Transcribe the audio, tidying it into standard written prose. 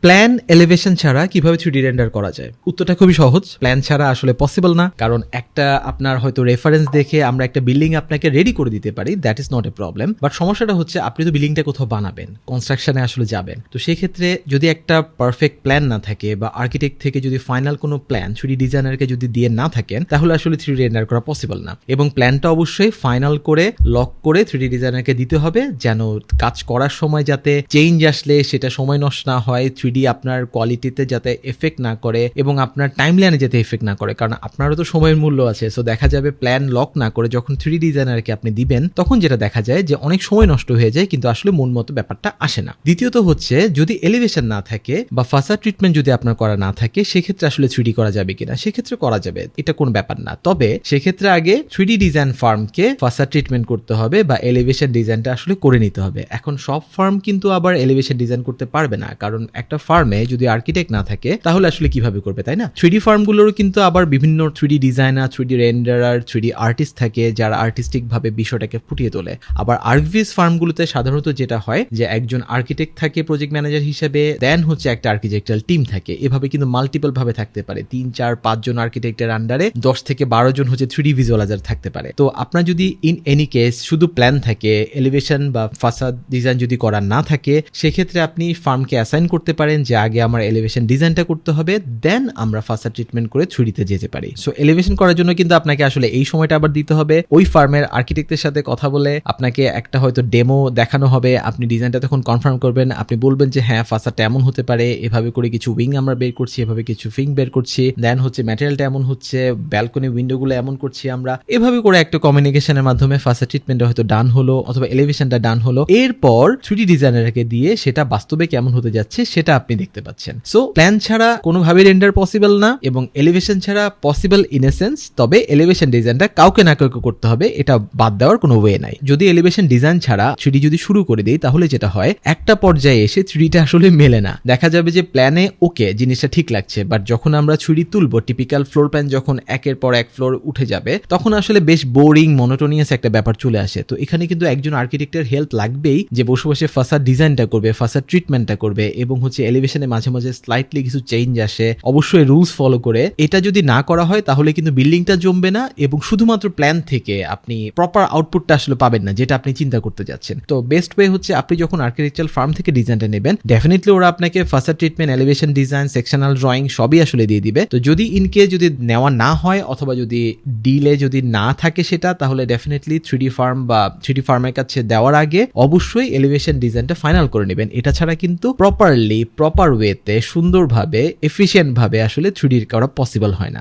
Plan elevation ছাড়া কিভাবে 3D render করা যায়? উত্তরটা খুবই সহজ। প্ল্যান ছাড়া আসলে পসিবল না, কারণ একটা আপনার হয়তো রেফারেন্স দেখে আমরা একটা বিল্ডিং আপনাকে রেডি করে দিতে পারি, that is not a problem. But সমস্যাটা হচ্ছে আপনি তো বিল্ডিংটা কোথাও বানাবেন, কনস্ট্রাকশনে আসলে যাবেন, তো সেই ক্ষেত্রে যদি একটা পারফেক্ট প্ল্যান না থাকে বা আর্কিটেক্ট থেকে যদি ফাইনাল কোনো প্ল্যান 3D ডিজাইনারকে যদি দিয়ে না থাকেন, তাহলে আসলে 3D রেন্ডার করা পসিবল না। এবং প্ল্যানটা অবশ্যই ফাইনাল করে লক করে 3D ডিজাইনারকে দিতে হবে, যেন কাজ করার সময় যাতে চেঞ্জ আসলে সেটা সময় নষ্ট না হয়, 3D আপনার কোয়ালিটিতে যাতে এফেক্ট না করে এবং আপনার টাইমলাইনে যাতে এফেক্ট না করে, কারণ আপনারও তো সময়ের মূল্য আছে। সো দেখা যাবে প্ল্যান লক না করে যখন 3D ডিজাইনারকে আপনি দিবেন, তখন যেটা দেখা যায় যে অনেক সময় নষ্ট হয়ে যায়, কিন্তু আসলে মন মতো ব্যাপারটা আসে না। দ্বিতীয়ত হচ্ছে যদি এলিভেশন না থাকে বা ফাসাদ ট্রিটমেন্ট যদি আপনার করা না থাকে, সেক্ষেত্রে আসলে 3D করা যাবে কিনা? সেক্ষেত্রে করা যাবে, এটা কোনো ব্যাপার না। তবে সেক্ষেত্রে আগে 3D ডিজাইন ফার্মকে ফাসাদ ট্রিটমেন্ট করতে হবে বা এলিভেশন ডিজাইনটা আসলে করে নিতে হবে। এখন সব ফার্ম কিন্তু আবার এলিভেশন ডিজাইন করতে পারবে না, কারণ একটা ফার্মে যদি আর্কিটেক্ট না থাকে তাহলে আসলে কিভাবে করবে, তাই না? 3D ফার্মগুলোরও কিন্তু আবার বিভিন্ন 3D designer, 3D renderer, 3D artist থাকে যারা আর্টিস্টিক ভাবে বিষয়টাকে ফুটিয়ে তোলে। আবার আর্কভিস ফার্মগুলোতে সাধারণত যেটা হয় যে একজন আর্কিটেক্ট থাকে প্রজেক্ট ম্যানেজার হিসেবে, দেন হচ্ছে একটা আর্কিটেকচারাল টিম থাকে। এভাবে কিন্তু মাল্টিপল ভাবে থাকতে পারে, 3, 4, 5 জন আর্কিটেক্টের আন্ডারে 10 থেকে 12 জন হচ্ছে 3D ভিজুয়ালাইজার থাকতে পারে। তো আপনার যদি ইন এনি কেস শুধু প্ল্যান থাকে, এলিভেশন বা ফাসাদ ডিজাইন যদি করা না থাকে, সেক্ষেত্রে আপনি ফার্মকে অ্যাসাইন করতে পারেন যে আগে আমার এলিভেশন ডিজাইনটা করতে হবে, দেন আমরা ফাসাদ ট্রিটমেন্ট করে 3D তে যেতে পারি। সো এলিভেশন করার জন্য কিন্তু আপনাকে আসলে এই সময়টা আবার দিতে হবে। ওই ফার্মের আর্কিটেক্টের সাথে কথা বলে আপনাকে একটা হয়তো ডেমো দেখানো হবে, আপনি ডিজাইনটা তখন কনফার্ম করবেন, আপনি বলবেন যে হ্যাঁ ফাসাদটা এমন হতে পারে, এভাবে করে কিছু উইং আমরা বের করছি, এভাবে কিছু ফিং বের করছি, দেন হচ্ছে ম্যাটেরিয়ালটা এমন হচ্ছে, ব্যালকনি উইন্ডোগুলো এমন করছি আমরা, এভাবে করে একটা কমিউনিকেশনের মাধ্যমে ফাসাদ ট্রিটমেন্টটা হয়তো ডান হলো অথবা এলিভেশনটা ডান হলো। এরপর 3D ডিজাইনারকে দিয়ে সেটা বাস্তবে কেমন হতে যাচ্ছে সেটা আপনি দেখতে পাচ্ছেন। সো প্ল্যান ছাড়া কোনোভাবে রেন্ডার পসিবল না এবং এলিভেশন ছাড়া পসিবল ইন এ সেন্স, তবে এলিভেশন ডিজাইনটা কাউকে না কাউকে করতে হবে, এটা বাদ দেওয়ার কোনো ওয়ে নাই। যদি এলিভেশন ডিজাইন ছাড়া 3D যদি শুরু করে দিই, তাহলে যেটা হয় একটা পর্যায়ে এসে 3Dটা আসলে মেলে না। দেখা যাবে যে প্ল্যানে ওকে জিনিসটা ঠিক লাগছে, বাট যখন আমরা 3D তুলবো, টিপিক্যাল ফ্লোর প্ল্যান যখন একের পর এক ফ্লোর উঠে যাবে, তখন আসলে বেশ বোরিং মনোটোনিয়াস একটা ব্যাপার চলে আসে। তো এখানে কিন্তু একজন আর্কিটেক্টের হেল্প লাগবেই, যে বসে বসে ফাসাদ ডিজাইনটা করবে, ফাসাদ ট্রিটমেন্টটা করবে এবং হচ্ছে এলিভেশনে মাঝে মাঝে স্লাইটলি কিছু চেঞ্জ আসে, অবশ্যই রুলস ফলো করে। এটা যদি না করা হয় তাহলে কিন্তু বিল্ডিংটা জমবে না এবং শুধুমাত্র প্ল্যান থেকে আপনি প্রপার আউটপুটটা আসলে পাবেন না, যেটা আপনি চিন্তা করতে যাচ্ছেন। তো বেস্ট ওয়ে হচ্ছে আপনি যখন আর্কিটেকচারাল ফার্ম থেকে ডিজাইনটা নেবেন, ডেফিনেটলি ওরা আপনাকে ফাসাদ treatment, elevation design, sectional drawing সবই আসলে দিয়ে দিবে। তো যদি ইনকেস যদি নেওয়া না হয় অথবা যদি ডিলে যদি না থাকে সেটা, তাহলে ডেফিনেটলি 3D ফার্ম বা 3D ফার্মের কাছে দেওয়ার আগে অবশ্যই এলিভেশন ডিজাইনটা ফাইনাল করে নেবেন। এটা ছাড়া কিন্তু প্রপার ওয়েতে সুন্দরভাবে এফিশিয়েন্ট ভাবে আসলে 3D করা পসিবল হয় না।